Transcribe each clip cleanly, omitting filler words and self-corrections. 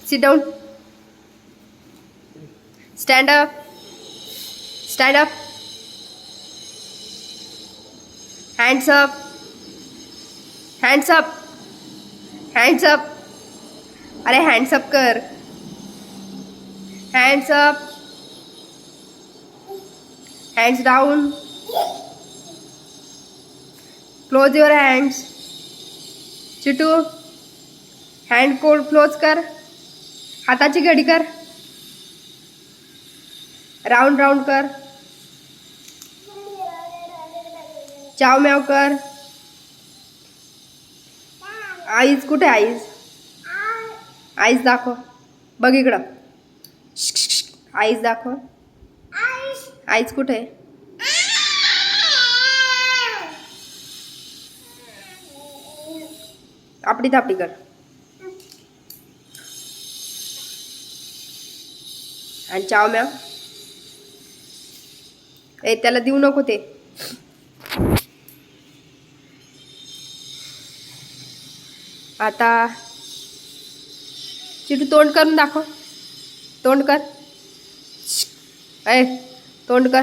Sit down. Stand up. Stand up. Hands up. Hands up. Hands up. अरे hands up कर. Hands up. Hands down. Close your hands. चिटू hand code close कर. हाताची घडी कर. Round round कर. चाव म्याव कर. आईज कुठे आईज? आईज दाखव. बघ इकडं. आईज दाखव. आईज कुठे? आपडी तापडी कर. आणि चाव म्याव. ए त्याला देऊ नको ते. आता चिटू तोंड करून दाखव. तोंड कर. ए तोंड कर.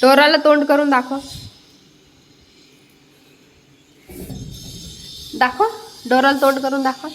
डोराला तोंड करून दाखव. दाखव. डोराला तोंड करून दाखव.